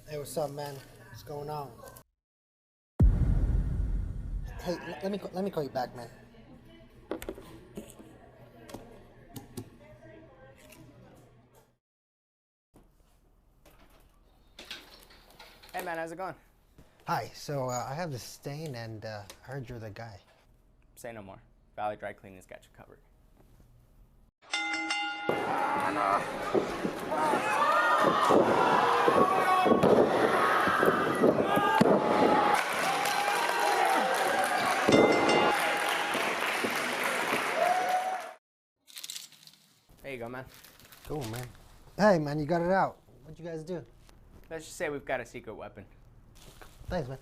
Hey, what's up, man? What's going on? Hey, let me call you back, man. Hey man, how's it going? Hi. So I have this stain, and I heard you're the guy. Say no more. Valley Dry Cleaning's got you covered. There you go, man. Cool, man. Hey, man, you got it out. What'd you guys do? Let's just say we've got a secret weapon. Thanks, man.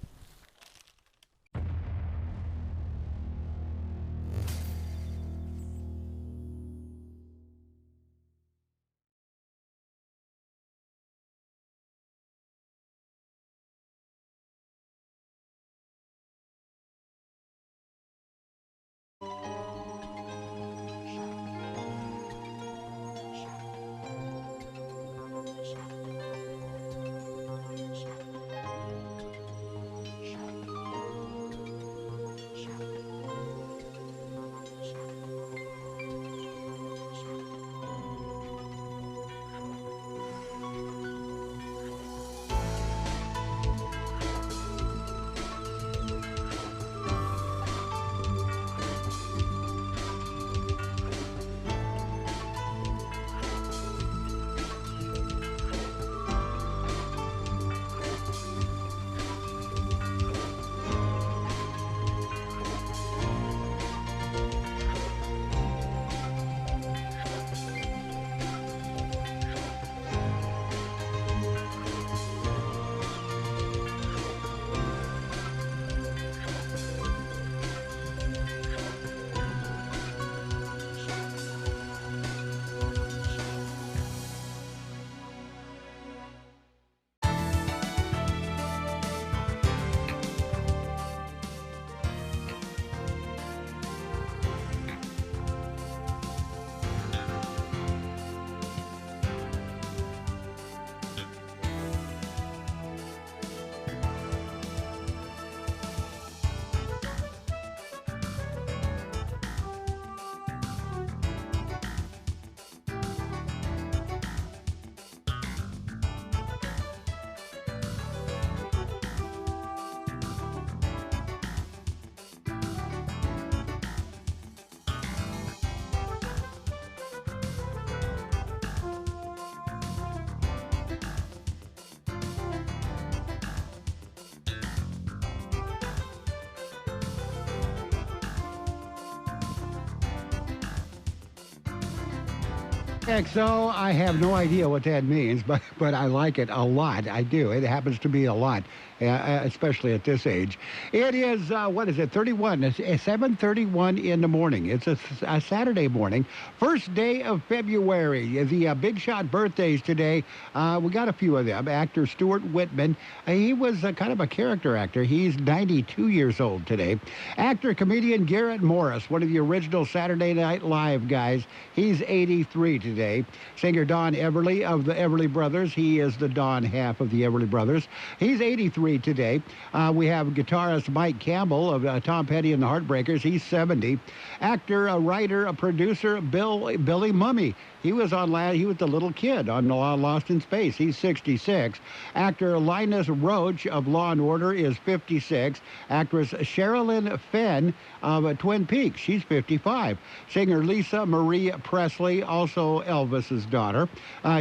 KXO, I have no idea what that means, but I like it a lot. I do. It happens to be a lot, especially at this age. It is, what is it, 31, it's 7:31 in the morning. It's a Saturday morning, first day of February. The big shot birthdays today, we got a few of them. Actor Stuart Whitman, he was kind of a character actor. He's 92 years old today. Actor, comedian Garrett Morris, one of the original Saturday Night Live guys, he's 83 today. Singer Don Everly of the Everly Brothers, he is the Don half of the Everly Brothers. He's 83 today. We have guitarist Mike Campbell of Tom Petty and the Heartbreakers, he's 70. Actor, a writer, a producer, Billy Mumy. He was the little kid on Lost in Space. He's 66. Actor Linus Roach of Law and Order is 56. Actress Sherilyn Fenn of Twin Peaks, she's 55. Singer Lisa Marie Presley, also Elvis's daughter,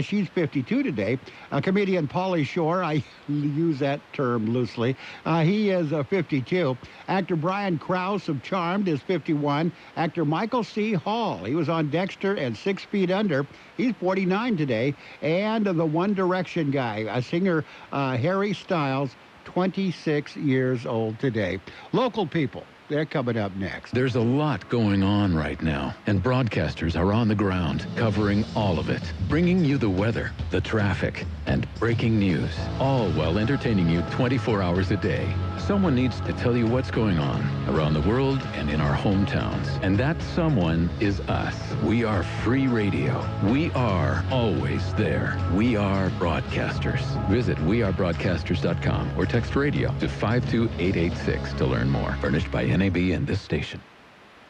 she's 52 today. Comedian Pauly Shore, I use that term loosely, he is 52. Actor Brian Krause of Charmed is 51. Actor Michael C. Hall, he was on Dexter and 6 Feet Under. He's 49 today. And the One Direction guy, singer Harry Styles, 26 years old today. Local people. They're coming up next. There's a lot going on right now, and broadcasters are on the ground covering all of it, bringing you the weather, the traffic, and breaking news, all while entertaining you 24 hours a day. Someone needs to tell you what's going on around the world and in our hometowns, and that someone is us. We are free radio. We are always there. We are broadcasters. Visit wearebroadcasters.com or text radio to 52886 to learn more. Furnished by NAB and this station.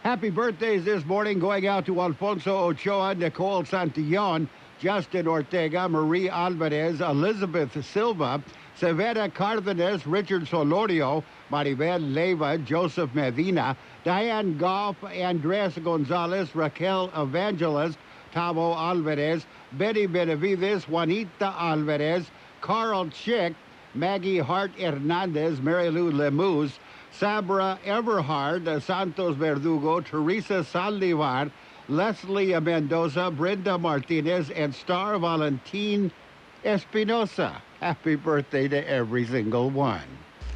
Happy birthdays this morning going out to Alfonso Ochoa, Nicole Santillon, Justin Ortega, Marie Alvarez, Elizabeth Silva, Severa Cardenas, Richard Solorio, Maribel Leyva, Joseph Medina, Diane Goff, Andres Gonzalez, Raquel Evangelist, Tavo Alvarez, Betty Benavides, Juanita Alvarez, Carl Chick, Maggie Hart Hernandez, Mary Lou Lemus, Sabra Everhard, Santos Verdugo, Teresa Saldivar, Leslie Mendoza, Brenda Martinez, and Star Valentin Espinosa. Happy birthday to every single one.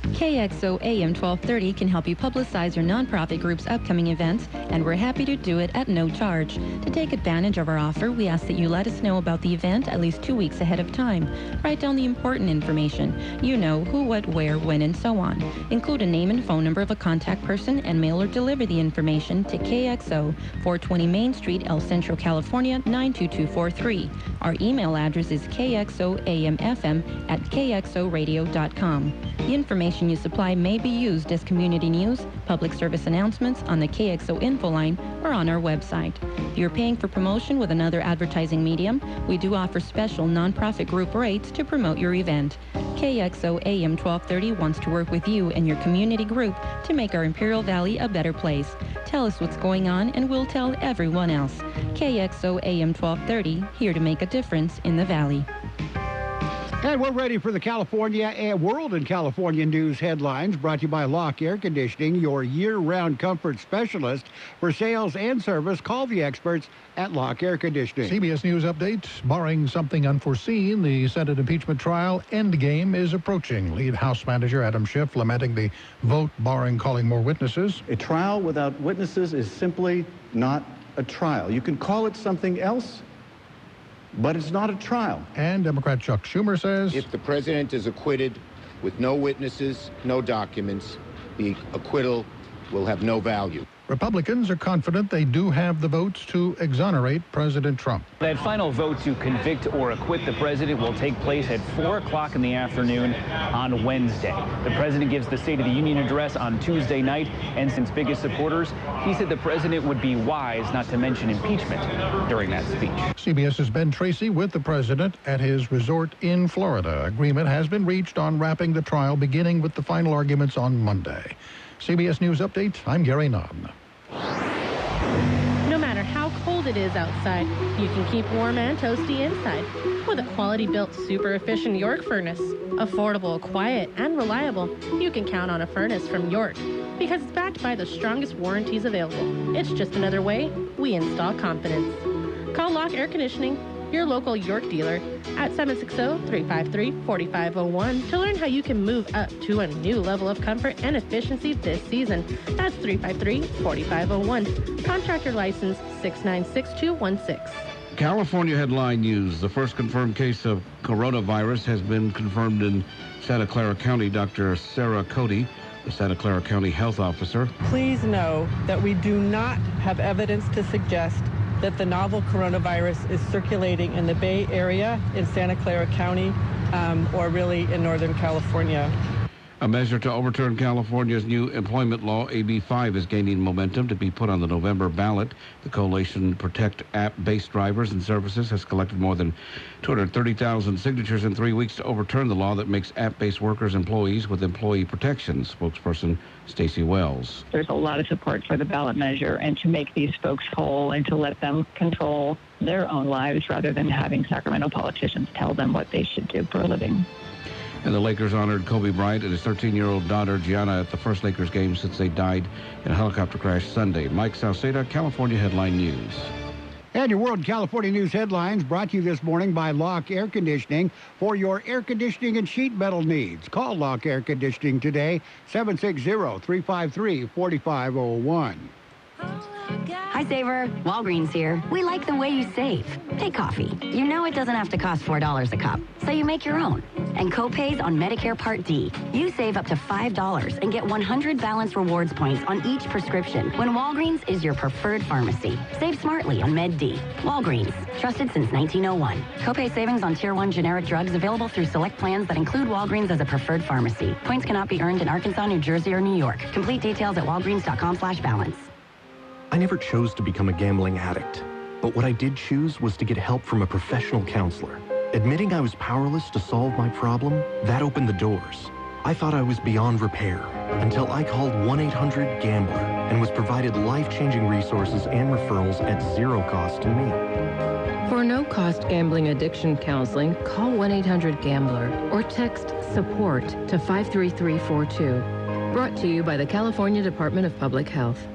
KXO AM 1230 can help you publicize your nonprofit group's upcoming events, and we're happy to do it at no charge. To take advantage of our offer, we ask that you let us know about the event at least 2 weeks ahead of time. Write down the important information. You know, who, what, where, when, and so on. Include a name and phone number of a contact person and mail or deliver the information to KXO, 420 Main Street, El Centro, California, 92243. Our email address is kxoamfm@kxoradio.com. The information you supply may be used as community news, public service announcements on the KXO info line, or on our website. If you're paying for promotion with another advertising medium, we do offer special nonprofit group rates to promote your event. KXO AM 1230 wants to work with you and your community group to make our Imperial Valley a better place. Tell us what's going on and we'll tell everyone else. KXO AM 1230, here to make a difference in the Valley. And we're ready for the California and World and California news headlines, brought to you by Locke Air Conditioning, your year-round comfort specialist. For sales and service, call the experts at Locke Air Conditioning. CBS News update. Barring something unforeseen, the Senate impeachment trial endgame is approaching. Lead House Manager Adam Schiff lamenting the vote barring calling more witnesses. A trial without witnesses is simply not a trial. You can call it something else, but it's not a trial. And Democrat Chuck Schumer says, if the president is acquitted with no witnesses, no documents, the acquittal will have no value. Republicans are confident they do have the votes to exonerate President Trump. That final vote to convict or acquit the president will take place at 4 o'clock in the afternoon on Wednesday. The president gives the State of the Union address on Tuesday night, and since biggest supporters, he said the president would be wise not to mention impeachment during that speech. CBS's Ben Tracy with the president at his resort in Florida. Agreement has been reached on wrapping the trial, beginning with the final arguments on Monday. CBS News Update, I'm Gary Nunn. No matter how cold it is outside, you can keep warm and toasty inside with a quality-built, super-efficient York furnace. Affordable, quiet, and reliable, you can count on a furnace from York because it's backed by the strongest warranties available. It's just another way we install confidence. Call Locke Air Conditioning, your local York dealer, at 760-353-4501 to learn how you can move up to a new level of comfort and efficiency this season. That's 353-4501. Contractor license 696-216. California headline news. The first confirmed case of coronavirus has been confirmed in Santa Clara County. Dr. Sarah Cody, the Santa Clara County health officer. Please know that we do not have evidence to suggest that the novel coronavirus is circulating in the Bay Area, in Santa Clara County, or really in Northern California. A measure to overturn California's new employment law, AB 5, is gaining momentum to be put on the November ballot. The coalition Protect App-Based Drivers and Services has collected more than 230,000 signatures in 3 weeks to overturn the law that makes app-based workers employees with employee protections. Spokesperson Stacey Wells. There's a lot of support for the ballot measure and to make these folks whole and to let them control their own lives rather than having Sacramento politicians tell them what they should do for a living. And the Lakers honored Kobe Bryant and his 13-year-old daughter, Gianna, at the first Lakers game since they died in a helicopter crash Sunday. Mike Salceda, California Headline News. And your World California News headlines brought to you this morning by Lock Air Conditioning for your air conditioning and sheet metal needs. Call Lock Air Conditioning today, 760-353-4501. Hi, Saver. Walgreens here. We like the way you save. Take coffee. You know it doesn't have to cost $4 a cup, so you make your own. And co-pays on Medicare Part D. You save up to $5 and get 100 Balance Rewards points on each prescription when Walgreens is your preferred pharmacy. Save smartly on Med D. Walgreens. Trusted since 1901. Co-pay savings on Tier 1 generic drugs available through select plans that include Walgreens as a preferred pharmacy. Points cannot be earned in Arkansas, New Jersey, or New York. Complete details at walgreens.com/balance. I never chose to become a gambling addict, but what I did choose was to get help from a professional counselor. Admitting I was powerless to solve my problem, that opened the doors. I thought I was beyond repair until I called 1-800-GAMBLER and was provided life-changing resources and referrals at zero cost to me. For no-cost gambling addiction counseling, call 1-800-GAMBLER or text SUPPORT to 53342. Brought to you by the California Department of Public Health.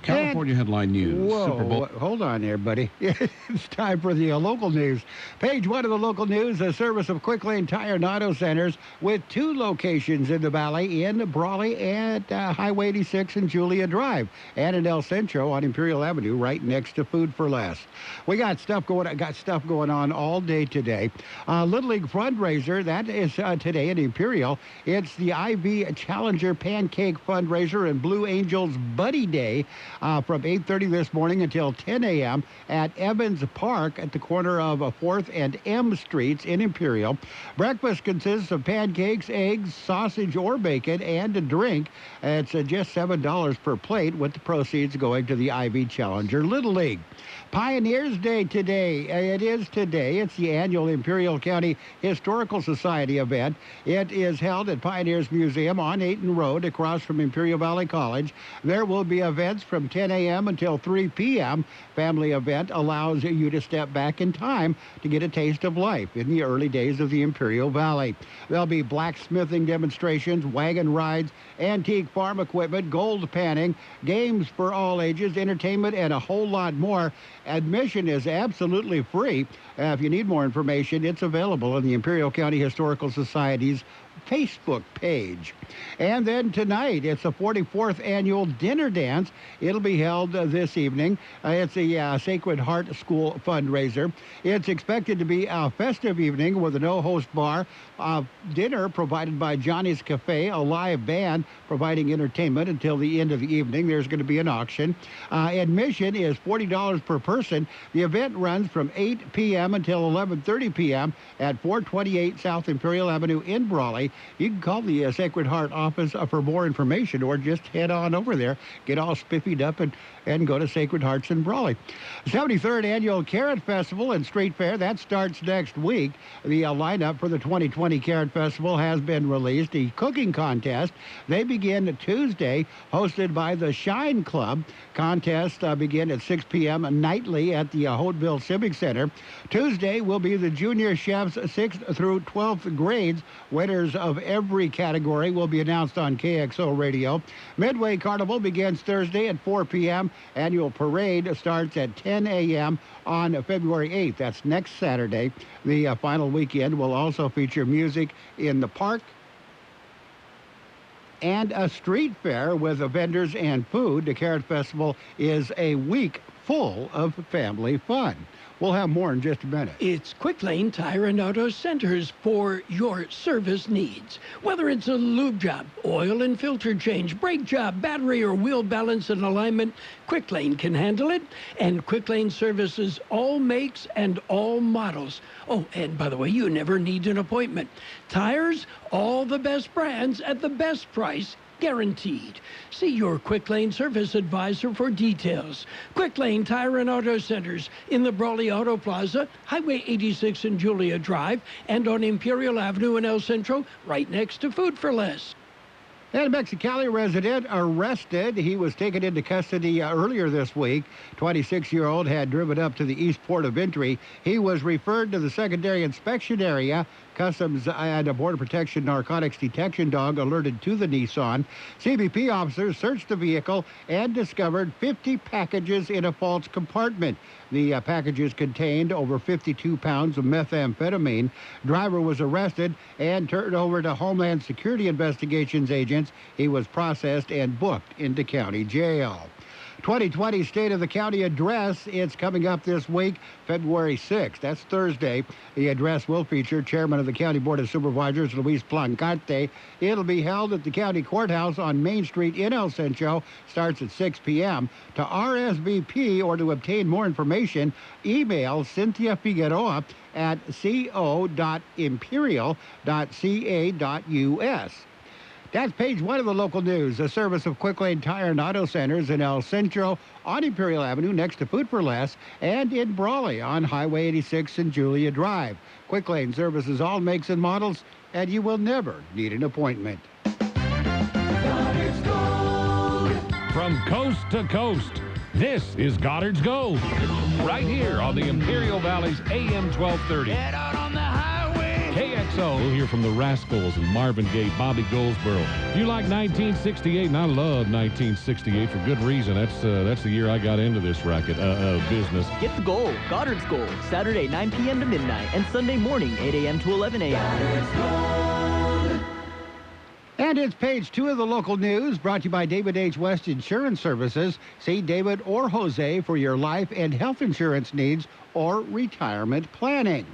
California headline news. Whoa, Super Bowl. Hold on there, buddy. It's time for the local news. Page 1 of the local news, a service of Quick Lane Tire and Auto Centers with 2 locations in the Valley, in Brawley and Highway 86 and Julia Drive, and in El Centro on Imperial Avenue, right next to Food for Less. We got stuff going on all day today. Little League fundraiser, that is today at Imperial. It's the IV Challenger Pancake Fundraiser and Blue Angels Buddy Day. From 8:30 this morning until 10 a.m. at Evans Park at the corner of 4th and M Streets in Imperial. Breakfast consists of pancakes, eggs, sausage or bacon, and a drink. It's just $7 per plate, with the proceeds going to the IV Challenger Little League. Pioneers Day today. It is today. It's the annual Imperial County Historical Society event. It is held at Pioneers Museum on 8th Road across from Imperial Valley College. There will be events from 10 a.m. until 3 p.m. Family event allows you to step back in time to get a taste of life in the early days of the Imperial Valley. There'll be blacksmithing demonstrations, wagon rides, antique farm equipment, gold panning, games for all ages, entertainment, and a whole lot more. Admission is absolutely free. If you need more information, it's available on the Imperial County Historical Society's Facebook page. And then tonight, it's the 44th annual dinner dance. It'll be held this evening. It's a Sacred Heart School fundraiser. It's expected to be a festive evening with a no-host bar. Dinner provided by Johnny's Cafe, a live band providing entertainment until the end of the evening. There's going to be an auction. Admission is $40 per person. The event runs from 8 p.m. until 11:30 p.m. at 428 South Imperial Avenue in Brawley. You can call the Sacred Heart office for more information, or just head on over there, get all spiffied up, and go to Sacred Hearts in Brawley. 73rd Annual Carrot Festival and Street Fair, that starts next week. The lineup for the 2020 Carrot Festival has been released. The cooking contest, they begin Tuesday, hosted by the Shine Club. Contests begin at 6 p.m. nightly at the Hodeville Civic Center. Tuesday will be the junior chefs 6th through 12th grades. Winners of every category will be announced on KXO Radio. Midway Carnival begins Thursday at 4 p.m. Annual parade starts at 10 a.m. on February 8th. That's next Saturday. The final weekend will also feature music in the park and a street fair with vendors and food. The Carrot Festival is a week full of family fun. We'll have more in just a minute. It's Quick Lane Tire and Auto Centers for your service needs. Whether it's a lube job, oil and filter change, brake job, battery or wheel balance and alignment, Quick Lane can handle it. And Quick Lane services all makes and all models. Oh, and by the way, you never need an appointment. Tires, all the best brands at the best price, guaranteed. See your Quick Lane service advisor for details. Quick Lane Tire and Auto Centers in the Brawley Auto Plaza, Highway 86 and Julia Drive, and on Imperial Avenue in El Centro, right next to Food for Less. And a Mexicali resident arrested. He was taken into custody earlier this week. 26-year-old had driven up to the east port of entry. He was referred to the secondary inspection area. Customs and a Border Protection narcotics detection dog alerted to the Nissan. CBP officers searched the vehicle and discovered 50 packages in a false compartment. The packages contained over 52 pounds of methamphetamine. Driver was arrested and turned over to Homeland Security Investigations agents. He was processed and booked into county jail. 2020 State of the County Address. It's coming up this week, February 6th. That's Thursday. The address will feature Chairman of the County Board of Supervisors, Luis Plancarte. It'll be held at the County Courthouse on Main Street in El Centro. Starts at 6 p.m. To RSVP or to obtain more information, email Cynthia Figueroa at co.imperial.ca.us. That's page 1 of the local news. A service of Quick Lane Tire and Auto Centers in El Centro on Imperial Avenue next to Food for Less, and in Brawley on Highway 86 and Julia Drive. Quick Lane services all makes and models, and you will never need an appointment. From coast to coast, this is Goddard's Gold. Right here on the Imperial Valley's AM 1230. Get out on the highway! KXO. We'll hear from the Rascals and Marvin Gaye, Bobby Goldsboro. If you like 1968, and I love 1968 for good reason. That's the year I got into this racket business. Get the gold, Goddard's Gold, Saturday 9 p.m. to midnight, and Sunday morning 8 a.m. to 11 a.m. And it's page 2 of the local news, brought to you by David H. West Insurance Services. See David or Jose for your life and health insurance needs or retirement planning.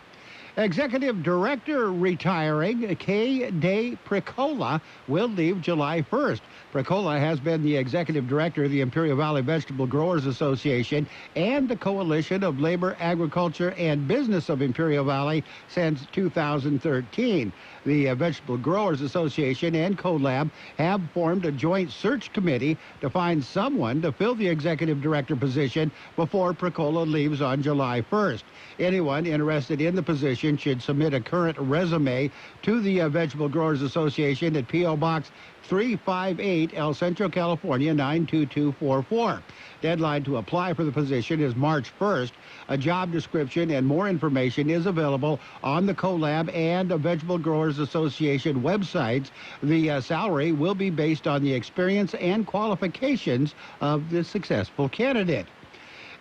Executive Director retiring, Kay Day Pricola, will leave July 1st. Pricola has been the Executive Director of the Imperial Valley Vegetable Growers Association and the Coalition of Labor, Agriculture, and Business of Imperial Valley since 2013. The Vegetable Growers Association and CoLab have formed a joint search committee to find someone to fill the Executive Director position before Pricola leaves on July 1st. Anyone interested in the position should submit a current resume to the Vegetable Growers Association at P.O. Box 358, El Centro, California, 92244. Deadline to apply for the position is March 1st. A job description and more information is available on the CoLab and the Vegetable Growers Association websites. The salary will be based on the experience and qualifications of the successful candidate.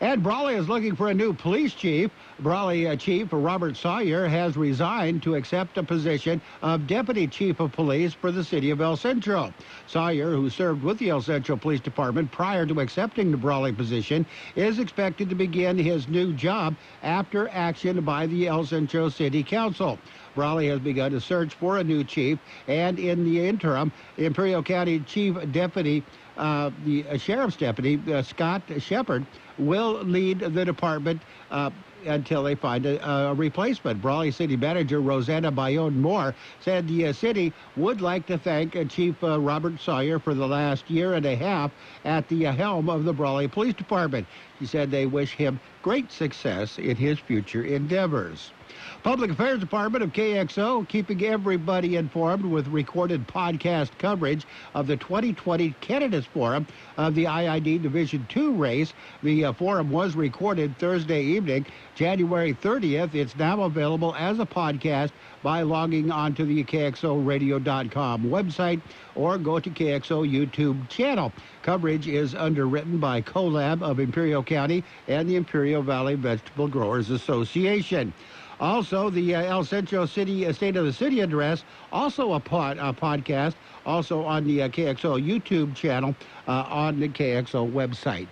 And Brawley is looking for a new police chief. Brawley Chief Robert Sawyer has resigned to accept a position of Deputy Chief of Police for the city of El Centro. Sawyer, who served with the El Centro Police Department prior to accepting the Brawley position, is expected to begin his new job after action by the El Centro City Council. Brawley has begun to search for a new chief, and in the interim, Imperial County Chief Deputy, the Sheriff's Deputy, Scott Shepard, will lead the department until they find a replacement. Brawley City Manager Rosanna Bayonne Moore said the city would like to thank Chief Robert Sawyer for the last year and a half at the helm of the Brawley Police Department. She said they wish him great success in his future endeavors. Public Affairs Department of KXO keeping everybody informed with recorded podcast coverage of the 2020 Candidates Forum of the IID Division II race. The forum was recorded Thursday evening, January 30th. It's now available as a podcast by logging on to the KXORadio.com website or go to KXO YouTube channel. Coverage is underwritten by CoLab of Imperial County and the Imperial Valley Vegetable Growers Association. Also, the El Centro City State of the City address, also a podcast, also on the KXO YouTube channel on the KXO website.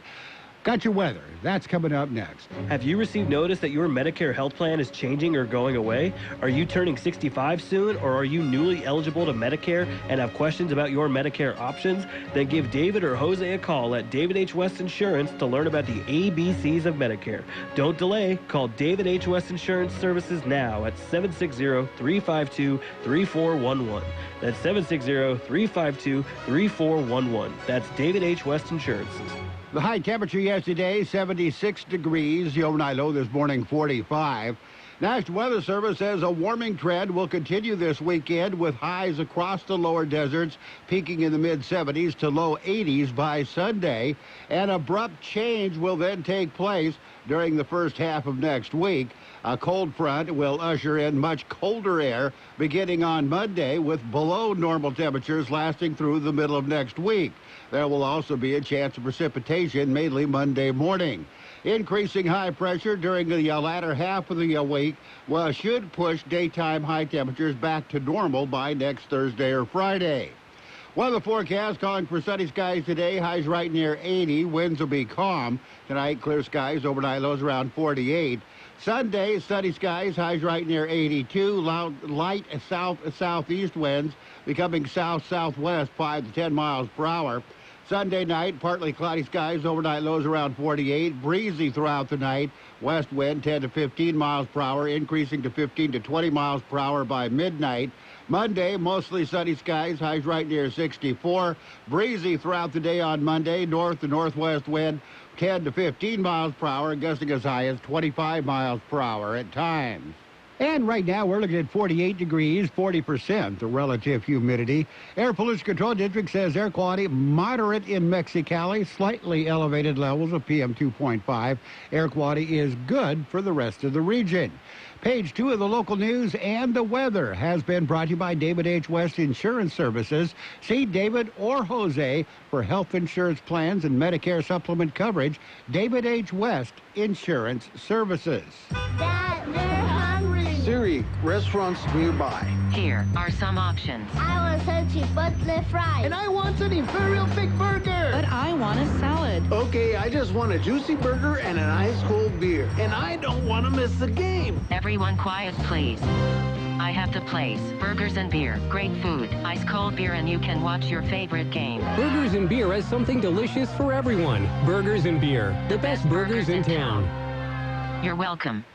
Got your weather. That's coming up next. Have you received notice that your Medicare health plan is changing or going away? Are you turning 65 soon, or are you newly eligible to Medicare and have questions about your Medicare options? Then give David or Jose a call at David H. West Insurance to learn about the ABCs of Medicare. Don't delay. Call David H. West Insurance Services now at 760-352-3411. That's 760-352-3411. That's David H. West Insurance. The high temperature yesterday, 76 degrees. The overnight low this morning, 45. National Weather Service says a warming trend will continue this weekend with highs across the lower deserts peaking in the mid-70s to low 80s by Sunday. An abrupt change will then take place during the first half of next week. A cold front will usher in much colder air beginning on Monday with below normal temperatures lasting through the middle of next week. There will also be a chance of precipitation mainly Monday morning. Increasing high pressure during the latter half of the week should push daytime high temperatures back to normal by next Thursday or Friday. Weather forecast calling for sunny skies today, highs right near 80. Winds will be calm. Tonight, clear skies, overnight lows around 48. Sunday, sunny skies, highs right near 82. Light southeast winds becoming south-southwest 5 to 10 miles per hour. Sunday night, partly cloudy skies, overnight lows around 48. Breezy throughout the night. West wind 10 to 15 miles per hour, increasing to 15 to 20 miles per hour by midnight. Monday, mostly sunny skies, highs right near 64. Breezy throughout the day on Monday. North to northwest wind 10 to 15 miles per hour, gusting as high as 25 miles per hour at times. And right now, we're looking at 48 degrees, 40% the relative humidity. Air Pollution Control District says air quality moderate in Mexicali, slightly elevated levels of PM 2.5. Air quality is good for the rest of the region. Page 2 of the local news and the weather has been brought to you by David H. West Insurance Services. See David or Jose for health insurance plans and Medicare supplement coverage. David H. West Insurance Services. Dad, they're hungry. Siri, restaurants nearby. Here are some options. I want some chipotle fries. And I want an Imperial Thick Burger. But I want a salad. Okay, I just want a juicy burger and an ice cold beer. And I don't want to miss the game. Everyone quiet, please. I have the place. Burgers and beer. Great food. Ice cold beer, and you can watch your favorite game. Burgers and Beer has something delicious for everyone. Burgers and Beer. The best burgers in town. You're welcome.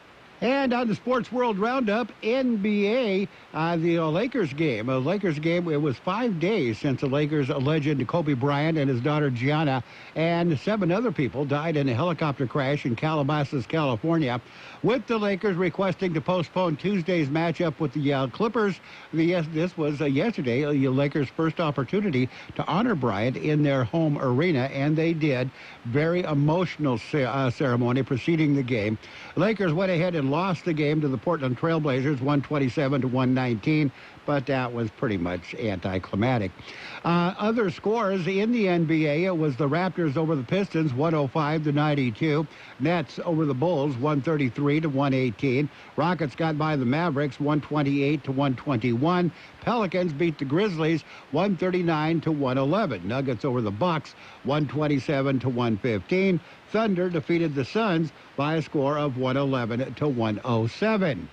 And on the Sports World Roundup, NBA, the Lakers game. It was 5 days since the Lakers legend Kobe Bryant and his daughter Gianna and 7 other people died in a helicopter crash in Calabasas, California. With the Lakers requesting to postpone Tuesday's matchup with the Clippers, this was yesterday, the Lakers' first opportunity to honor Bryant in their home arena, and they did. Very emotional ceremony preceding the game. Lakers went ahead and lost the game to the Portland Trailblazers, 127-119, but that was pretty much anticlimactic. Other scores in the NBA, it was the Raptors over the Pistons, 105-92. Nets over the Bulls, 133-118. Rockets got by the Mavericks, 128-121. Pelicans beat the Grizzlies, 139-111. Nuggets over the Bucks, 127-115. Thunder defeated the Suns by a score of 111-107.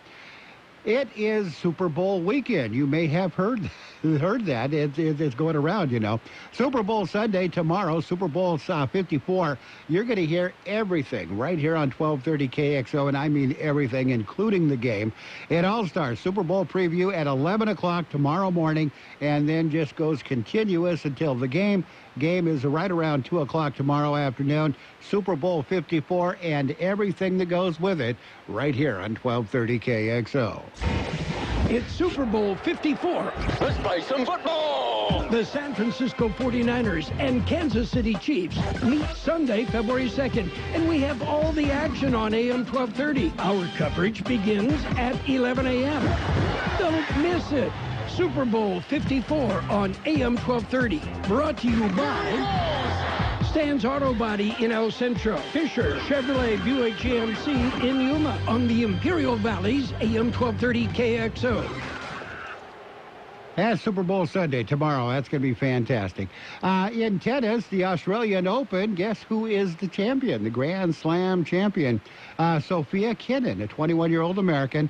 It is Super Bowl weekend. You may have heard that. It's going around, you know. Super Bowl Sunday tomorrow, Super Bowl 54. You're going to hear everything right here on 1230 KXO, and I mean everything, including the game. It all starts. Super Bowl preview at 11 o'clock tomorrow morning, and then just goes continuous until the game. Game is right around 2 o'clock tomorrow afternoon. Super Bowl 54 and everything that goes with it right here on 1230 KXO. It's Super Bowl 54. Let's play some football. The San Francisco 49ers and Kansas City Chiefs meet Sunday, February 2nd, and we have all the action on AM 1230. Our coverage begins at 11 a.m. Don't miss it. Super Bowl 54 on AM 1230. Brought to you by Stan's Auto Body in El Centro, Fisher Chevrolet Buick GMC in Yuma on the Imperial Valley's AM 1230 KXO. That's Super Bowl Sunday tomorrow. That's going to be fantastic. In tennis, the Australian Open, guess who is the champion, the Grand Slam champion? Sophia Kenin, a 21-year-old American.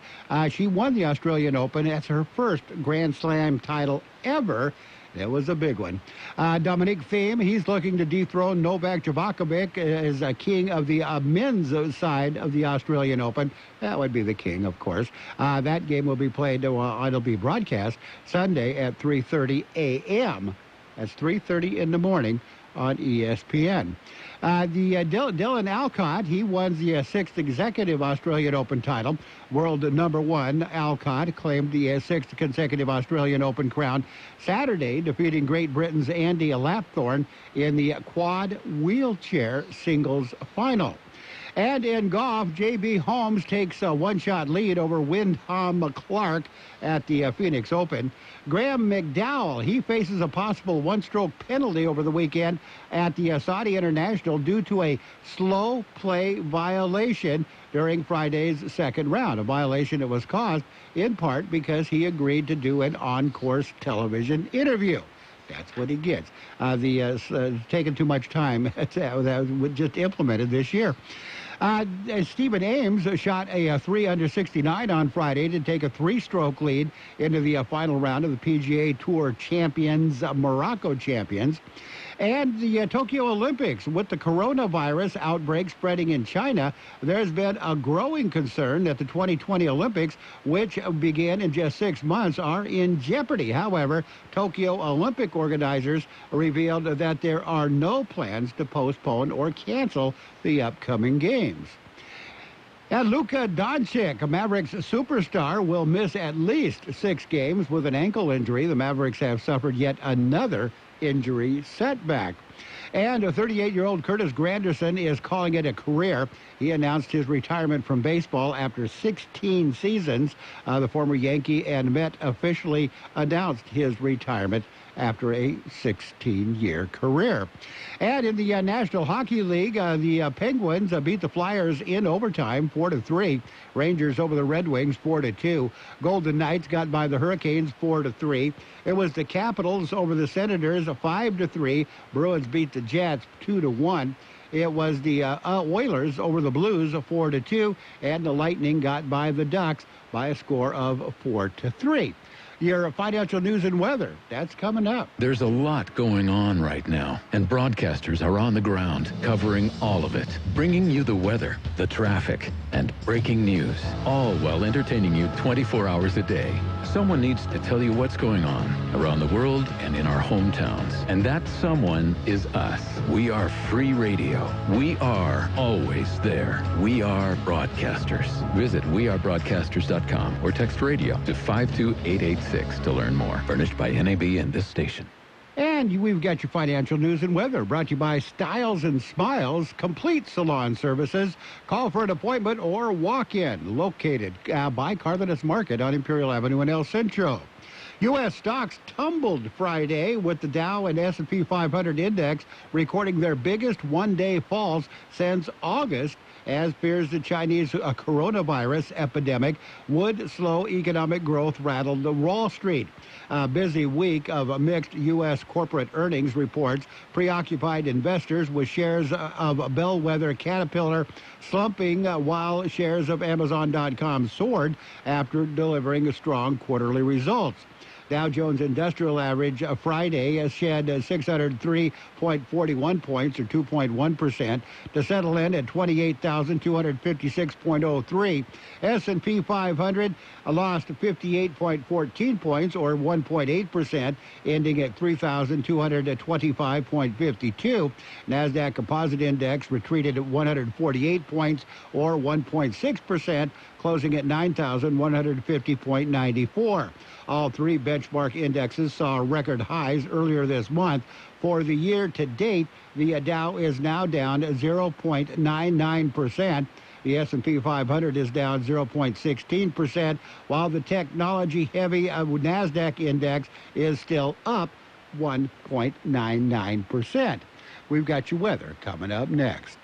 She won the Australian Open. That's her first Grand Slam title ever. That was a big one. Dominic Thiem, he's looking to dethrone Novak Djokovic as a king of the men's side of the Australian Open. That would be the king, of course. That game will be played, it'll be broadcast Sunday at 3:30 a.m. That's 3:30 in the morning on ESPN. Dylan Alcott, he won the 6th consecutive Australian Open title. World number 1, Alcott claimed the 6th consecutive Australian Open crown Saturday, defeating Great Britain's Andy Lapthorne in the quad wheelchair singles final. And in golf, J.B. Holmes takes a one-shot lead over Wyndham Clark at the Phoenix Open. Graham McDowell, he faces a possible one-stroke penalty over the weekend at the Saudi International due to a slow play violation during Friday's second round, a violation that was caused in part because he agreed to do an on-course television interview. That's what he gets. Taking too much time that was just implemented this year. Stephen Ames shot a 3 under 69 on Friday to take a 3-stroke lead into the final round of the PGA Tour Champions, Morocco Champions. And the Tokyo Olympics, with the coronavirus outbreak spreading in China, there's been a growing concern that the 2020 Olympics, which begin in just 6 months, are in jeopardy. However, Tokyo Olympic organizers revealed that there are no plans to postpone or cancel the upcoming games. And Luka Doncic, a Mavericks superstar, will miss at least 6 games with an ankle injury. The Mavericks have suffered yet another injury setback. And a 38-year-old Curtis Granderson is calling it a career. He announced his retirement from baseball after 16 seasons. The former Yankee and Met officially announced his retirement after a 16-year career. And in the National Hockey League, the Penguins beat the Flyers in overtime, 4-3. Rangers over the Red Wings, 4-2. Golden Knights got by the Hurricanes, 4-3. It was the Capitals over the Senators, 5-3. Bruins beat the Jets, 2-1. It was the Oilers over the Blues, 4-2. And the Lightning got by the Ducks by a score of 4-3. Your financial news and weather, that's coming up. There's a lot going on right now, and broadcasters are on the ground covering all of it, bringing you the weather, the traffic, and breaking news, all while entertaining you 24 hours a day. Someone needs to tell you what's going on around the world and in our hometowns, and that someone is us. We are free radio. We are always there. We are broadcasters. Visit wearebroadcasters.com or text radio to 52886 to learn more. Furnished by NAB and this station. And we've got your financial news and weather brought to you by Styles and Smiles, complete salon services. Call for an appointment or walk in. Located by Cardenas Market on Imperial Avenue in El Centro. U.S. stocks tumbled Friday with the Dow and S&P 500 index recording their biggest one-day falls since August, as fears the Chinese coronavirus epidemic would slow economic growth rattled Wall Street. A busy week of mixed U.S. corporate earnings reports preoccupied investors, with shares of bellwether Caterpillar slumping while shares of Amazon.com soared after delivering strong quarterly results. Dow Jones Industrial Average Friday shed 603.41 points, or 2.1%, to settle in at 28,256.03. S&P 500 lost 58.14 points, or 1.8%, ending at 3,225.52. NASDAQ Composite Index retreated at 148 points, or 1.6%, closing at 9,150.94. All 3 benchmark indexes saw record highs earlier this month. For the year to date, the Dow is now down 0.99%. The S&P 500 is down 0.16%, while the technology-heavy NASDAQ index is still up 1.99%. We've got your weather coming up next.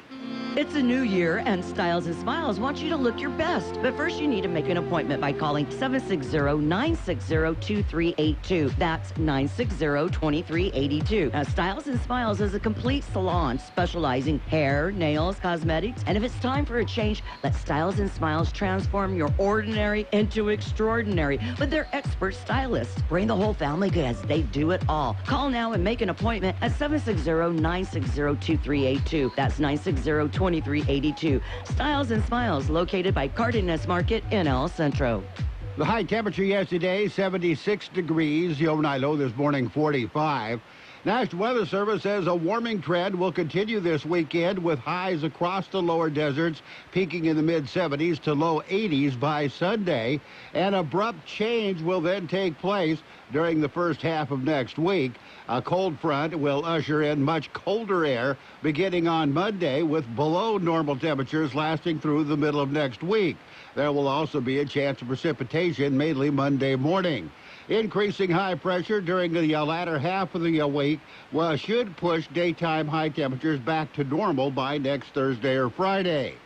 It's a new year, and Styles and Smiles wants you to look your best. But first, you need to make an appointment by calling 760-960-2382. That's 960-2382. Now, Styles and Smiles is a complete salon specializing hair, nails, cosmetics. And if it's time for a change, let Styles and Smiles transform your ordinary into extraordinary with their expert stylists. Bring the whole family because they do it all. Call now and make an appointment at 760-960-2382. That's 960-2382. Styles and Smiles, located by Cardenas Market in El Centro. The high temperature yesterday, 76 degrees. The overnight low this morning, 45. National Weather Service says a warming trend will continue this weekend with highs across the lower deserts peaking in the mid-70s to low 80s by Sunday. An abrupt change will then take place during the first half of next week. A cold front will usher in much colder air beginning on Monday with below normal temperatures lasting through the middle of next week. There will also be a chance of precipitation mainly Monday morning. Increasing high pressure during the latter half of the week should push daytime high temperatures back to normal by next Thursday or Friday.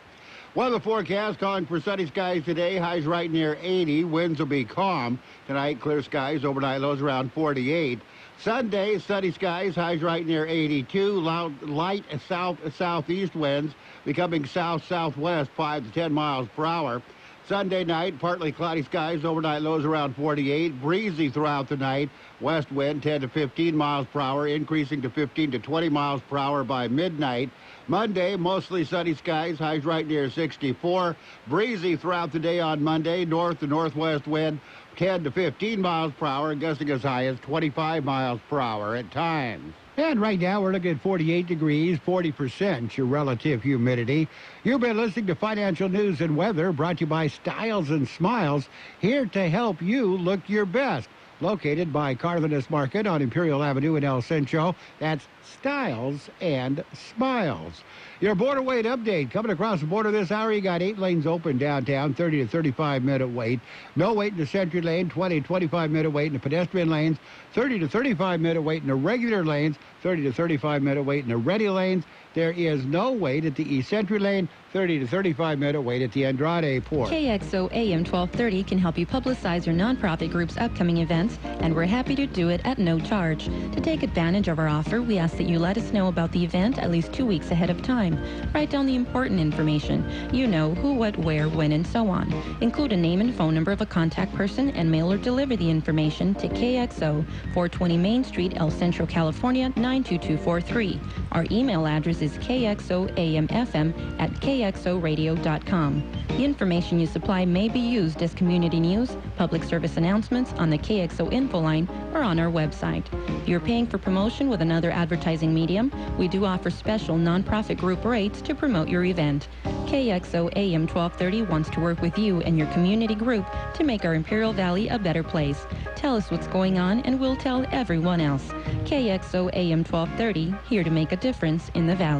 Weather forecast calling for sunny skies today. Highs right near 80. Winds will be calm. Tonight, clear skies. Overnight lows around 48. Sunday, sunny skies. Highs right near 82. Light southeast winds becoming south-southwest 5 to 10 miles per hour. Sunday night, partly cloudy skies, overnight lows around 48, breezy throughout the night, west wind 10 to 15 miles per hour, increasing to 15 to 20 miles per hour by midnight. Monday, mostly sunny skies, highs right near 64, breezy throughout the day on Monday, north to northwest wind 10 to 15 miles per hour, gusting as high as 25 miles per hour at times. And right now, we're looking at 48 degrees, 40% your relative humidity. You've been listening to Financial News and Weather, brought to you by Styles and Smiles, here to help you look your best. Located by Cardenas Market on Imperial Avenue in El Centro. That's Styles and Smiles. Your border wait update. Coming across the border this hour, you got 8 lanes open downtown, 30 to 35-minute wait. No wait in the Century Lane, 20 to 25-minute wait in the pedestrian lanes, 30 to 35-minute wait in the regular lanes, 30 to 35-minute wait in the ready lanes. There is no wait at the East Century Lane, 30 to 35-minute wait at the Andrade Port. KXO AM 1230 can help you publicize your nonprofit group's upcoming events, and we're happy to do it at no charge. To take advantage of our offer, we ask that you let us know about the event at least 2 weeks ahead of time. Write down the important information. You know who, what, where, when, and so on. Include a name and phone number of a contact person and mail or deliver the information to KXO, 420 Main Street, El Centro, California, 92243. Our email address is kxoamfm@kxoradio.com. The information you supply may be used as community news, public service announcements on the KXO info line, or on our website. If you're paying for promotion with another advertising medium, we do offer special nonprofit group rates to promote your event. KXO AM 1230 wants to work with you and your community group to make our Imperial Valley a better place. Tell us what's going on and we'll tell everyone else. KXO AM 1230, here to make a difference in the Valley.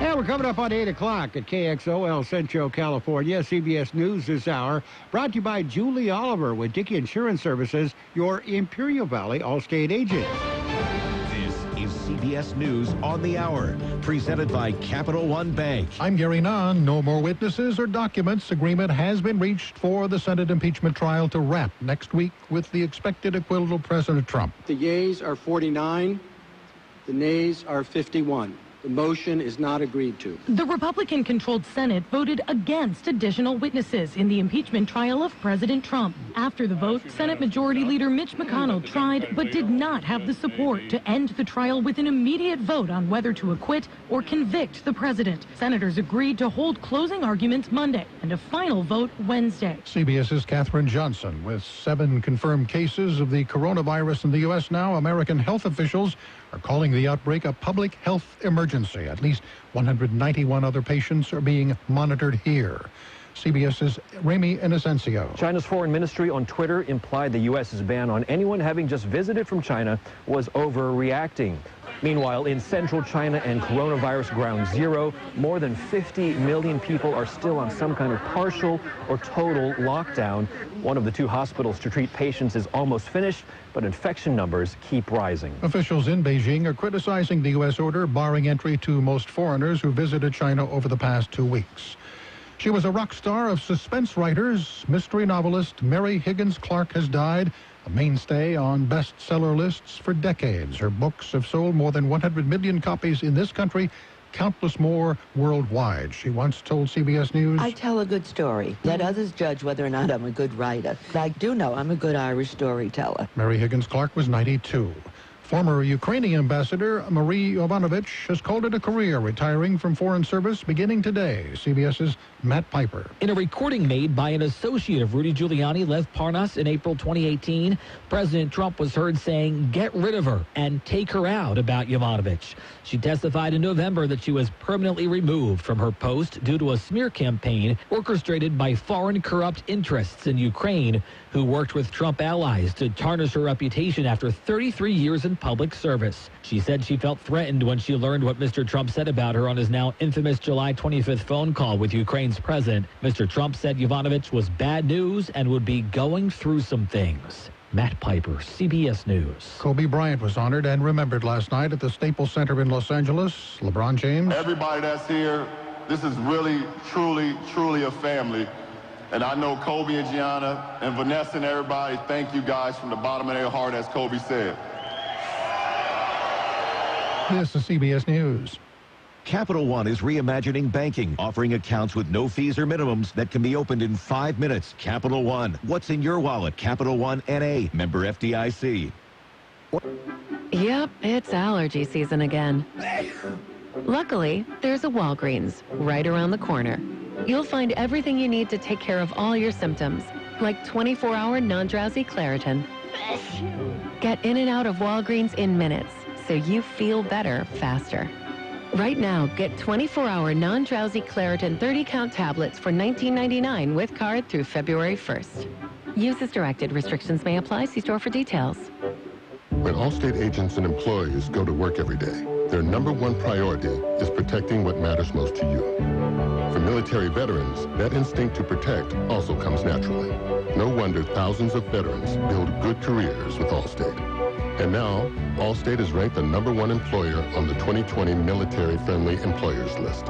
And we're coming up on 8 o'clock at KXO El Centro, California. CBS News this hour, brought to you by Julie Oliver with Dickey Insurance Services, your Imperial Valley Allstate agent. This is CBS News on the Hour, presented by Capital One Bank. I'm Gary Nunn. No more witnesses or documents. Agreement has been reached for the Senate impeachment trial to wrap next week with the expected acquittal of President Trump. The yeas are 49. The nays are 51. The motion is not agreed to. The Republican-controlled Senate voted against additional witnesses in the impeachment trial of President Trump. After the vote, Senate Majority Leader Mitch McConnell tried but did not have the support to end the trial with an immediate vote on whether to acquit or convict the president. Senators agreed to hold closing arguments Monday and a final vote Wednesday. CBS's Katherine Johnson. With 7 confirmed cases of the coronavirus in the U.S. now, American health officials are calling the outbreak a public health emergency. At least 191 other patients are being monitored here. CBS's Remy Inocencio. China's foreign ministry on Twitter implied the U.S.'s ban on anyone having just visited from China was overreacting. Meanwhile, in central China and coronavirus ground zero, more than 50 million people are still on some kind of partial or total lockdown. One of the 2 hospitals to treat patients is almost finished, but infection numbers keep rising. Officials in Beijing are criticizing the U.S. order barring entry to most foreigners who visited China over the past 2 weeks. She was a rock star of suspense writers. Mystery novelist Mary Higgins Clark has died, a mainstay on bestseller lists for decades. Her books have sold more than 100 million copies in this country, countless more worldwide. She once told CBS News, I tell a good story. Let others judge whether or not I'm a good writer. I do know I'm a good Irish storyteller. Mary Higgins Clark was 92. Former Ukrainian ambassador Marie Yovanovitch has called it a career, retiring from foreign service beginning today. CBS's Matt Piper. In a recording made by an associate of Rudy Giuliani, Lev Parnas, in April 2018, President Trump was heard saying, "Get rid of her and take her out," about Yovanovitch. She testified in November that she was permanently removed from her post due to a smear campaign orchestrated by foreign corrupt interests in Ukraine who worked with Trump allies to tarnish her reputation after 33 years in public service. She said she felt threatened when she learned what Mr. Trump said about her on his now infamous July 25th phone call with Ukraine's president. Mr. Trump said Yovanovitch was bad news and would be going through some things. Matt Piper, CBS News. Kobe Bryant was honored and remembered last night at the Staples Center in Los Angeles. LeBron James. Everybody that's here, this is really, truly a family. And I know Kobe and Gianna and Vanessa and everybody, thank you guys from the bottom of their heart, as Kobe said. This is CBS News. Capital One is reimagining banking, offering accounts with no fees or minimums that can be opened in 5 minutes. Capital One. What's in your wallet? Capital One N.A. Member FDIC. Yep, it's allergy season again. Luckily, there's a Walgreens right around the corner. You'll find everything you need to take care of all your symptoms, like 24-hour non-drowsy Claritin. Get in and out of Walgreens in minutes, so you feel better faster. Right now, get 24-hour non-drowsy Claritin 30-count tablets for $19.99 with card through February 1st. Use as directed. Restrictions may apply. See store for details. When Allstate agents and employees go to work every day, their number one priority is protecting what matters most to you. For military veterans, that instinct to protect also comes naturally. No wonder thousands of veterans build good careers with Allstate. And now, Allstate is ranked the number one employer on the 2020 Military Friendly Employers list.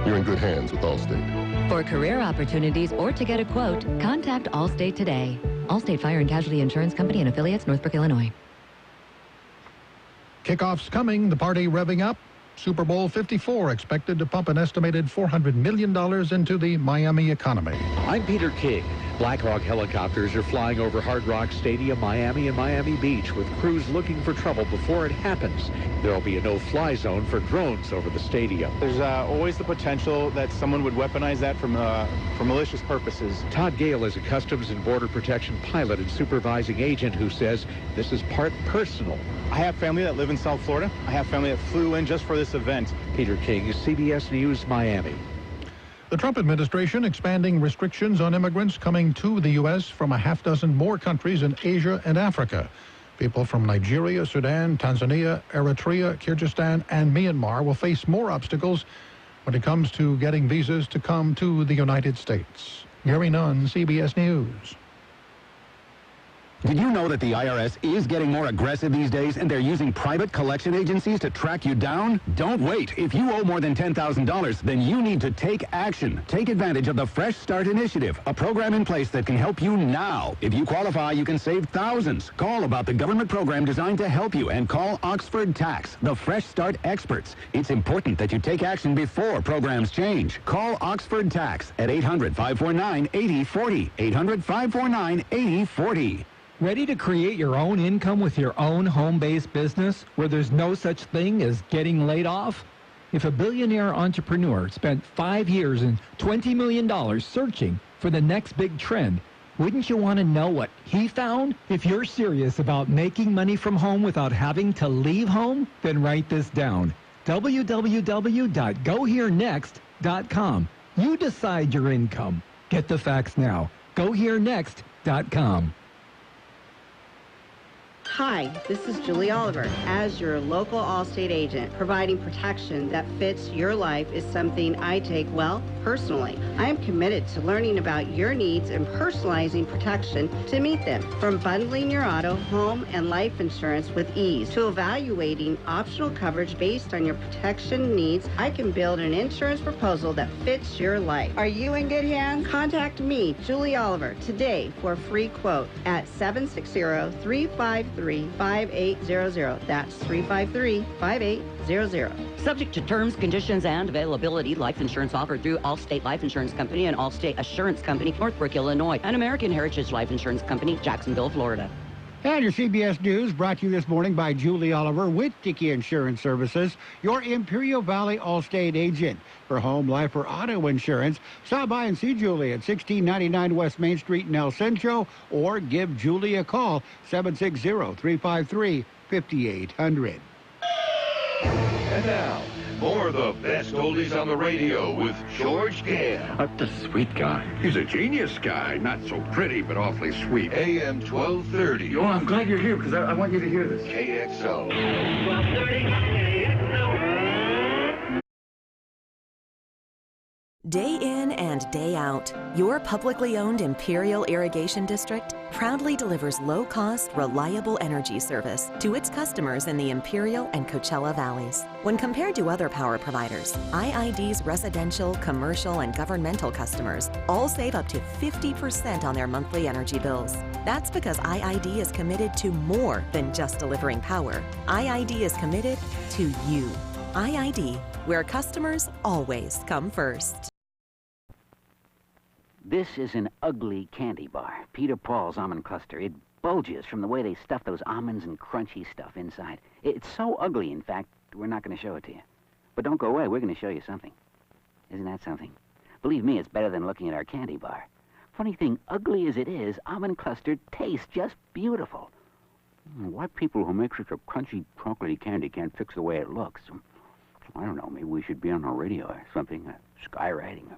You're in good hands with Allstate. For career opportunities or to get a quote, contact Allstate today. Allstate Fire and Casualty Insurance Company and Affiliates, Northbrook, Illinois. Kickoff's coming, the party revving up. Super Bowl 54 expected to pump an estimated $400 million into the Miami economy. I'm Peter King. Black Hawk helicopters are flying over Hard Rock Stadium, Miami, and Miami Beach, with crews looking for trouble before it happens. There will be a no-fly zone for drones over the stadium. There's always the potential that someone would weaponize that for malicious purposes. Todd Gale is a Customs and Border Protection pilot and supervising agent who says this is part personal. I have family that live in South Florida. I have family that flew in just for this event. Peter King, CBS News, Miami. The Trump administration expanding restrictions on immigrants coming to the U.S. from a half dozen more countries in Asia and Africa. People from Nigeria, Sudan, Tanzania, Eritrea, Kyrgyzstan, and Myanmar will face more obstacles when it comes to getting visas to come to the United States. Gary Nunn, CBS News. Did you know that the IRS is getting more aggressive these days and they're using private collection agencies to track you down? Don't wait. If you owe more than $10,000, then you need to take action. Take advantage of the Fresh Start Initiative, a program in place that can help you now. If you qualify, you can save thousands. Call about the government program designed to help you and call Oxford Tax, the Fresh Start experts. It's important that you take action before programs change. Call Oxford Tax at 800-549-8040. 800-549-8040. Ready to create your own income with your own home-based business where there's no such thing as getting laid off? If a billionaire entrepreneur spent 5 years and $20 million searching for the next big trend, wouldn't you want to know what he found? If you're serious about making money from home without having to leave home, then write this down. www.goherenext.com. You decide your income. Get the facts now. GoHereNext.com. Hi, this is Julie Oliver. As your local Allstate agent, providing protection that fits your life is something I take well personally. I am committed to learning about your needs and personalizing protection to meet them. From bundling your auto, home, and life insurance with ease to evaluating optional coverage based on your protection needs, I can build an insurance proposal that fits your life. Are you in good hands? Contact me, Julie Oliver, today for a free quote at 760-353-5800. That's 353-5800. Subject to terms, conditions, and availability. Life insurance offered through Allstate Life Insurance Company and Allstate Assurance Company, Northbrook, Illinois, and American Heritage Life Insurance Company, Jacksonville, Florida. And your CBS News brought to you this morning by Julie Oliver with Dickey Insurance Services, your Imperial Valley Allstate agent. For home, life, or auto insurance, stop by and see Julie at 1699 West Main Street in El Centro, or give Julie a call, 760-353-5800. And now, more of the best oldies on the radio with George Gale. The sweet guy. He's a genius guy. Not so pretty, but awfully sweet. AM 1230. Oh, I'm glad you're here, because I want you to hear this. KXO. 1230 KXO. Day in and day out, your publicly owned Imperial Irrigation District proudly delivers low-cost, reliable energy service to its customers in the Imperial and Coachella Valleys. When compared to other power providers, IID's residential, commercial, and governmental customers all save up to 50% on their monthly energy bills. That's because IID is committed to more than just delivering power. IID is committed to you. IID, where customers always come first. This is an ugly candy bar, Peter Paul's almond cluster. It bulges from the way they stuff those almonds and crunchy stuff inside. It's so ugly, in fact, we're not going to show it to you. But don't go away, we're going to show you something. Isn't that something? Believe me, it's better than looking at our candy bar. Funny thing, ugly as it is, almond cluster tastes just beautiful. Why people who make such a crunchy, chocolatey candy can't fix the way it looks? I don't know, maybe we should be on the radio or something, skywriting.